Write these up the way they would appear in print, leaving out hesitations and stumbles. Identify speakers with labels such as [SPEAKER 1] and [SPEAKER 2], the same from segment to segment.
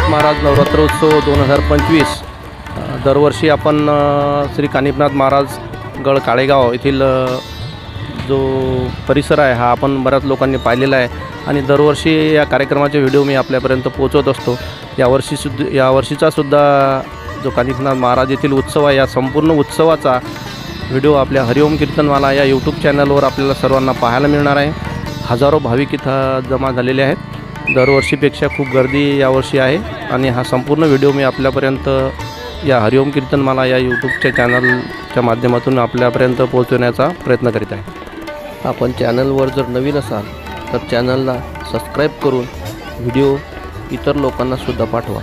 [SPEAKER 1] महाराज नवरात्रोत्सव 2025 दरवर्षी आपण श्री कानिफनाथ महाराज गड काळेगाव येथील जो परिसर आहे हा आपण बऱ्याच लोकांनी पाहिलेला आहे आणि दरवर्षी या कार्यक्रमाचे व्हिडिओ मी आपल्यापर्यंत पोहोचवत असतो। यावर्षीचा सुद्धा जो कानिफनाथ महाराज येथील उत्सव आहे या संपूर्ण उत्सवाचा व्हिडिओ आपल्या हरिओम कीर्तनमाला या यूट्यूब चॅनलवर आपल्याला सर्वांना पाहायला मिळणार आहे। हजारो भाविक इथं जमा झालेले आहेत। दरवर्षीपेक्षा खूप गर्दी यावर्षी आहे आणि हा संपूर्ण व्हिडिओ मी आपल्यापर्यंत या हरिओम कीर्तनमाला या यूट्यूबच्या चॅनलच्या माध्यमातून आपल्यापर्यंत पोहोचवण्याचा प्रयत्न करीत आहे। आपण चॅनलवर जर नवीन असाल तर चॅनलला सबस्क्राईब करून व्हिडिओ इतर लोकांना सुद्धा पाठवा।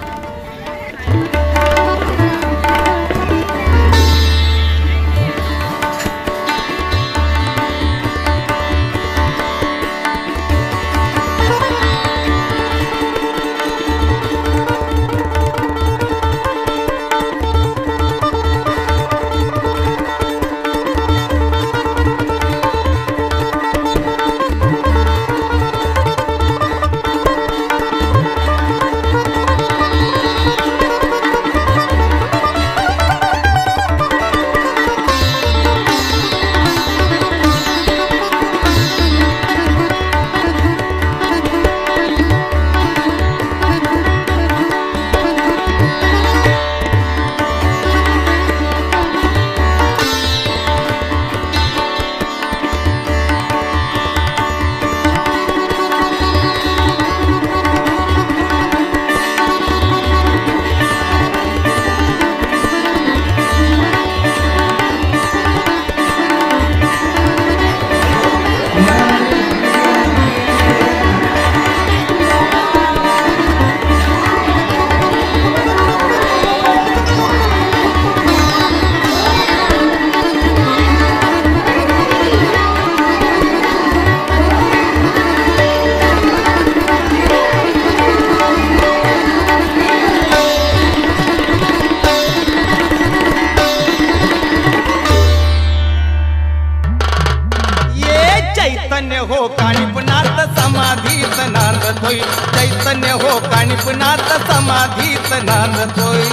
[SPEAKER 2] चैतन्य हो कानिफनाथ समाधीत नांदत होई। चैतन्य हो कानिफनाथ समाधीत नांदत होई।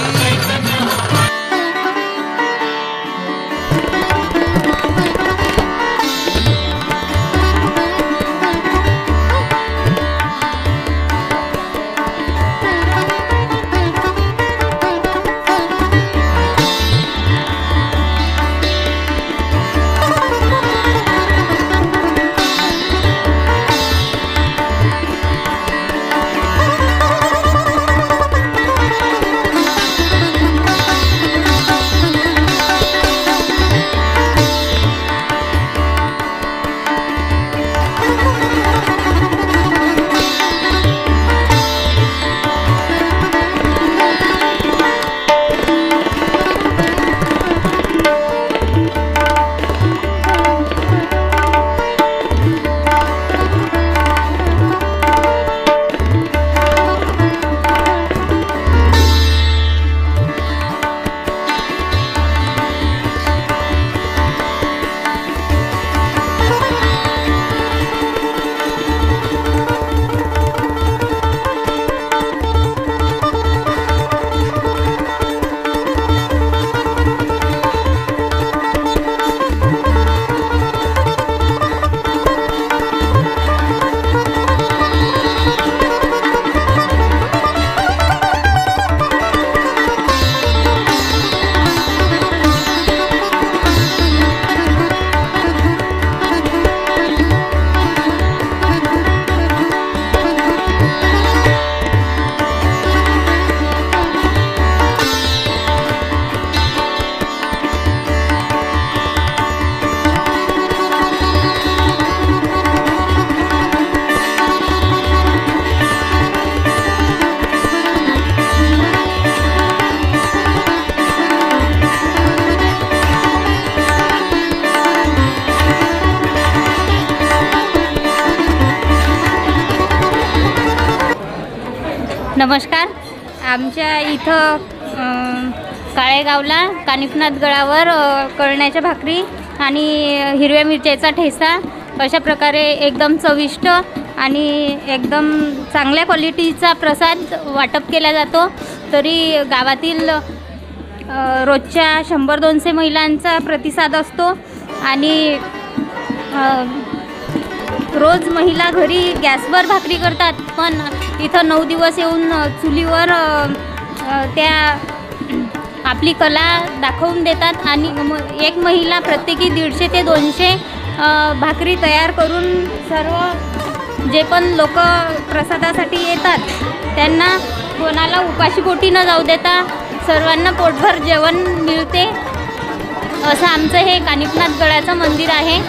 [SPEAKER 3] नमस्कार। आमच्या इथं काळेगावला कानिफनाथ गडावर कळण्याच्या भाकरी आणि हिरव्या मिरच्याचा ठेचा अशा प्रकारे एकदम चविष्ट आणि एकदम चांगल्या क्वालिटीचा प्रसाद वाटप केला जातो. तरी गावातील रोजच्या 100-200 महिलांचा प्रतिसाद असतो आणि रोज महिला घरी गॅसवर भाकरी करतात, पण इथं 9 दिवस येऊन चुलीवर त्या आपली कला दाखवून देतात आणि एक महिला प्रत्येकी 150 ते 200 भाकरी तयार करून सर्व जे पण लोक प्रसादासाठी येतात त्यांना कोणाला उपाशीपोटी न जाऊ देता सर्वांना पोटभर जेवण मिळते. असं आमचं हे कानिफनाथ गडाचं मंदिर आहे.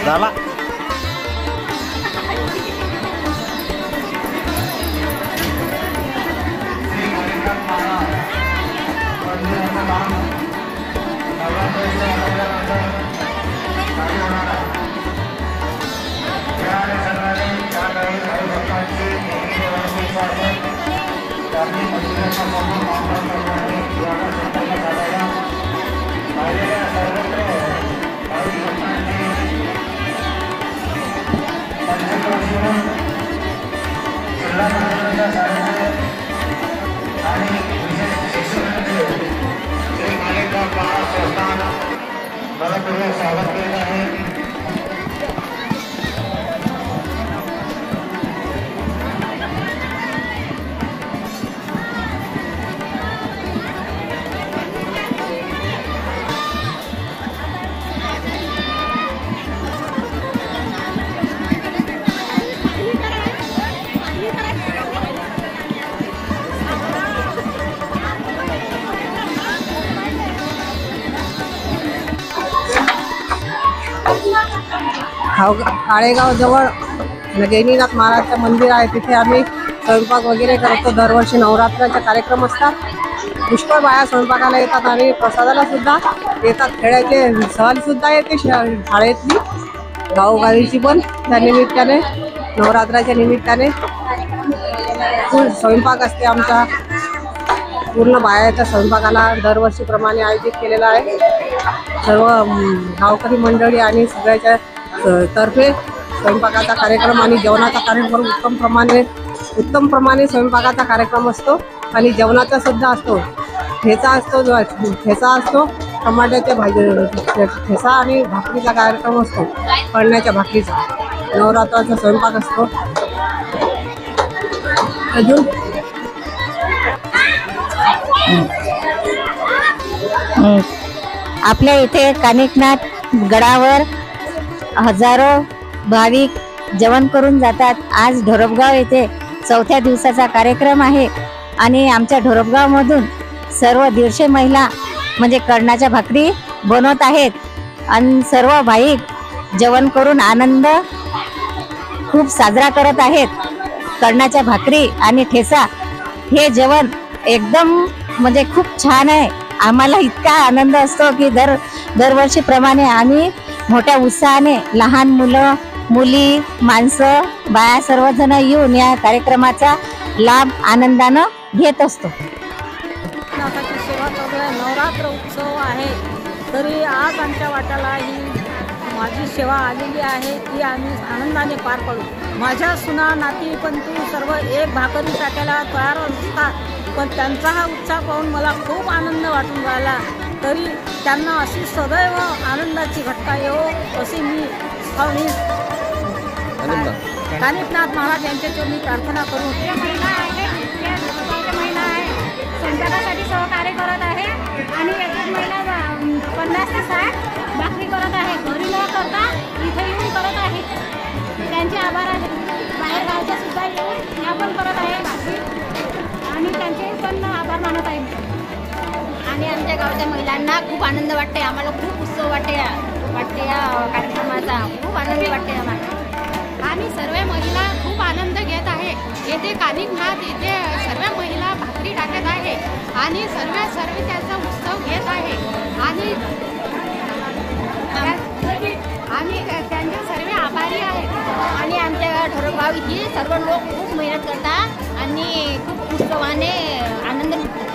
[SPEAKER 1] झाला.
[SPEAKER 4] काळेगावजवळ गैनीनाथ महाराजचं मंदिर आहे. तिथे आम्ही स्वयंपाक वगैरे करतो. दरवर्षी नवरात्राचे कार्यक्रम असतात. पुष्कळ बाया स्वयंपाकाला येतात आणि प्रसादाला सुद्धा येतात. खेळाचे सहलसुद्धा येते शाळेतली गावोगावीची पण. त्या निमित्ताने नवरात्राच्या निमित्ताने स्वयंपाक असते आमचा. पूर्ण बायाच्या स्वयंपाकाला दरवर्षीप्रमाणे आयोजित केलेला आहे. सर्व गावकरी मंडळी आणि सगळ्याच्या तर्फे स्वयंपाकाचा कार्यक्रम आणि जेवणाचा कार्यक्रम उत्तम प्रमाणे स्वयंपाकाचा कार्यक्रम असतो आणि जेवणाचा सुद्धा असतो. ठेचा असतो टमाट्याच्या भाजी ठेचा आणि भाकरीचा कार्यक्रम असतो. कळण्याच्या भाकरीचा नवरात्राचा स्वयंपाक असतो. अजून
[SPEAKER 5] आपल्या इथे कानिफनाथ गडावर हजारो भाविक जेवण करून जातात. आज ढोरपगाव येथे 4थ्या दिवसाचा कार्यक्रम आहे आणि आमच्या ढोरपगावमधून सर्व 150 महिला म्हणजे कळण्याच्या भाकरी बनवत आहेत आणि सर्व भाविक जेवण करून आनंद खूप साजरा करत आहेत. कळण्याच्या भाकरी आणि ठेचा हे जेवण एकदम म्हणजे खूप छान आहे. आम्हाला इतका आनंद असतो की दरवर्षीप्रमाणे आम्ही मोठ्या उत्साहाने लहान मुलं मुली माणसं बाया सर्वजण येऊन या कार्यक्रमाचा लाभ आनंदानं घेत असतो.
[SPEAKER 4] सेवा चालू आहे. नवरात्र उत्सव आहे. तरी आज आमच्या वाट्याला ही माझी सेवा आलेली आहे ती आम्ही आनंदाने पार पाडू. माझ्या सुना नाती पंतू सर्व एक भाकरी टाकायला तयार असतात, पण त्यांचा हा उत्साह पाहून मला खूप आनंद वाटून राहिला. तरी त्यांना अशी सदैव आनंदाची घटना येवो अशी मी कानिफनाथ महाराज यांच्याकडून प्रार्थना करून
[SPEAKER 6] स्वयंपाकासाठी सहकार्य करत आहे आणि एक एक महिला 50 ते 60 भाकरी करत आहे. घरी न करता इथे येऊन करत आहे. त्यांचे आभार आहे. बाहेर गावच्या सुद्धा येऊन या पण करत आहे भाकरी आणि त्यांचे पण आभार मानत आहे.
[SPEAKER 5] आणि आमच्या गावच्या महिलांना खूप आनंद वाटते. आम्हाला खूप उत्सव वाटते या कार्यक्रमाचा. खूप आनंद वाटते आम्हाला.
[SPEAKER 6] आम्ही सर्व महिला खूप आनंद घेत आहे. येथे कानिफनाथ येथे सर्व महिला भाकरी टाकत आहे आणि सर्व त्याचा उत्सव घेत आहे आणि त्यांचे सर्व आभारी आहेत.
[SPEAKER 5] आणि आमच्या ढोरगाव ही सर्व लोक खूप मेहनत करतात आणि खूप उत्सवाने आनंद लुटतात.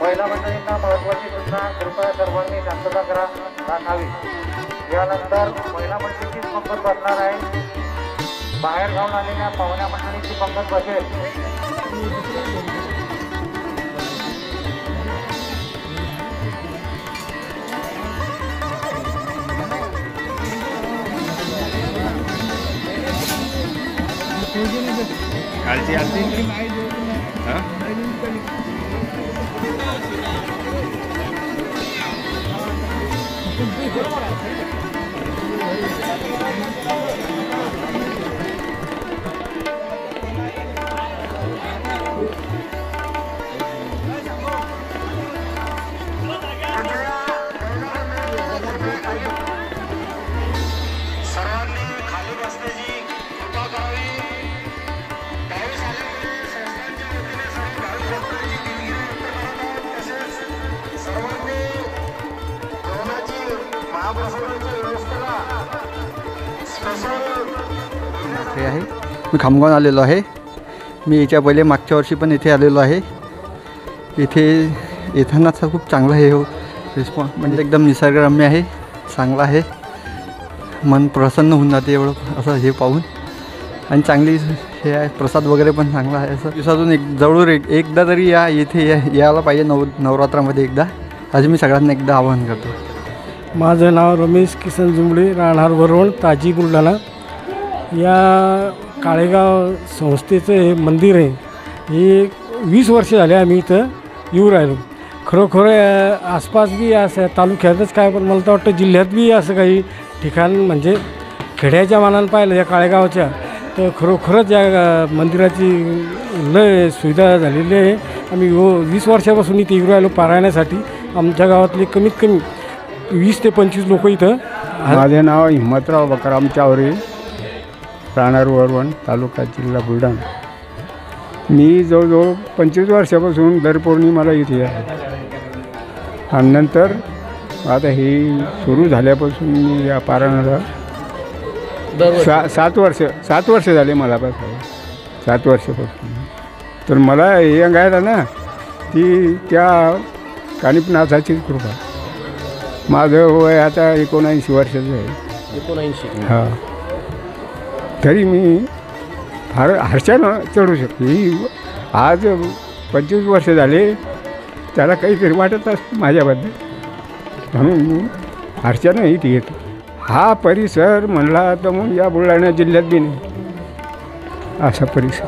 [SPEAKER 7] महिला मंडळींना महत्वाची सूचना, कृपया सर्वांनी शांतता राखावी. यानंतर महिला मंडळीची पंगत बसणार आहे. बाहेर जाऊन आलेल्या पाहुण्या मंडळीची पंगत बसेल.
[SPEAKER 8] कालची आरती
[SPEAKER 7] सर्वांनी खाली बसण्याची कृपा करावी. पाऊस आल्यामुळे संस्थांच्या वतीने सर्व भाविक भक्तांची दिलगिरी व्यक्त करत आहोत. तसेच सर्वांनी जेवणाची महाप्रसादाच्या व्यवस्थेला स्पेशल
[SPEAKER 9] आहे. मी खामगावून आलेलो आहे. मी याच्या पहिले मागच्या वर्षी पण इथे आलेलो आहे. इथे येतानाचा खूप चांगला हे रिस्पॉन्स म्हणजे एकदम निसर्गरम्य आहे, चांगला आहे. मन प्रसन्न होऊन जाते एवढं असं हे पाहून. आणि चांगली हे आहे, प्रसाद वगैरे पण चांगला आहे. असं दिवसातून जवळ एकदा तरी इथे यायला पाहिजे. नवरात्रामध्ये एकदा. आज मी सगळ्यांना एकदा आवाहन करतो.
[SPEAKER 10] माझं नाव रमेश किसन जुंबळे, राहणार वरवण, ताजी, बुलढाणा. या काळेगाव संस्थेचं हे मंदिर आहे. हे 20 वर्ष झाले आम्ही इथं येऊ राहिलो. खरोखर आसपास बी असं तालुक्यातच काय, पण मला तर वाटतं जिल्ह्यात बी असं काही ठिकाण म्हणजे खेड्याच्या मानानं पाहिलं या काळेगावच्या तर खरोखरच या मंदिराची लय सुविधा झालेली आहे. आम्ही 20 वर्षापासून इथे येऊ राहिलो पारायणासाठी. आमच्या गावातले कमीत कमी 20 ते 25 लोक इथं.
[SPEAKER 11] माझे नाव हिम्मतराव बकराम चावरे, राहणार वरवण, तालुका, जिल्हा बुलढाणा. मी जवळजवळ 25 वर्षापासून दर पौर्णिमाला इथे आहे. आणि नंतर आता हे सुरू झाल्यापासून मी या पारायणाला 7 वर्ष झाले मला बस. 7 वर्षापासून. तर मला हे अंगायला ना ती त्या कानिफनाथाची कृपा. माझं वय आता 79 वर्षाचं आहे.
[SPEAKER 1] 79.
[SPEAKER 11] हां. तरी मी फार हर्षानं चढू शकतो. ही आज 25 वर्ष झाले त्याला काहीतरी वाटत असतं माझ्याबद्दल, म्हणून मी हर्षानं इथे येतो. हा परिसर म्हणला तर मग या बुलढाणा जिल्ह्यात बी नाही असा परिसर.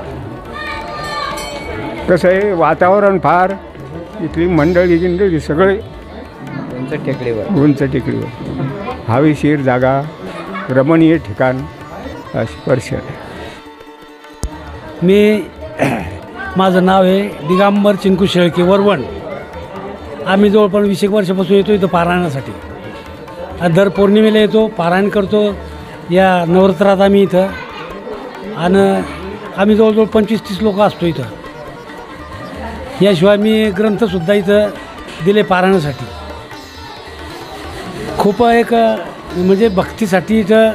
[SPEAKER 11] कसं आहे, वातावरण फार, इथली मंडळी सगळे उंच टेकडीवर, हवेशीर जागा, रमणीय ठिकाण असे परिसर आहे.
[SPEAKER 10] माझं नाव आहे दिगंबर चिंकू शेळके, वरवण. आम्ही जवळपास 20 वर्षापासून येतो इथं पारायणासाठी. दर पौर्णिमेला येतो, पारायण करतो. या नवरात्रात आम्ही इथं आणि आम्ही जवळजवळ 25-30 लोक असतो इथं. याशिवाय मी ग्रंथसुद्धा इथं दिले पारायणासाठी. खूप एक म्हणजे भक्तीसाठी इथं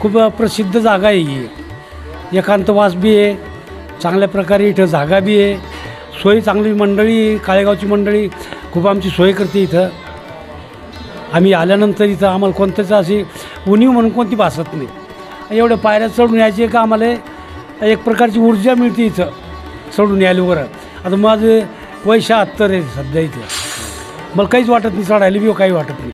[SPEAKER 10] खूप प्रसिद्ध जागा आहे ही. एकांतवास बी आहे, चांगल्या प्रकारे इथं जागा बी आहे, सोय चांगली. मंडळी काळेगावची मंडळी खूप आमची सोय करते इथं. आम्ही आल्यानंतर इथं आम्हाला कोणत्याच अशी उणीव म्हणून कोणती भासत नाही. एवढ्या पायऱ्या चढून यायची का आम्हाला एक प्रकारची ऊर्जा मिळते इथं चढून यायल्यावर. आता माझं वय 76 आहे सध्या इथं. मला काहीच वाटत नाही, चढायला बी काही वाटत नाही.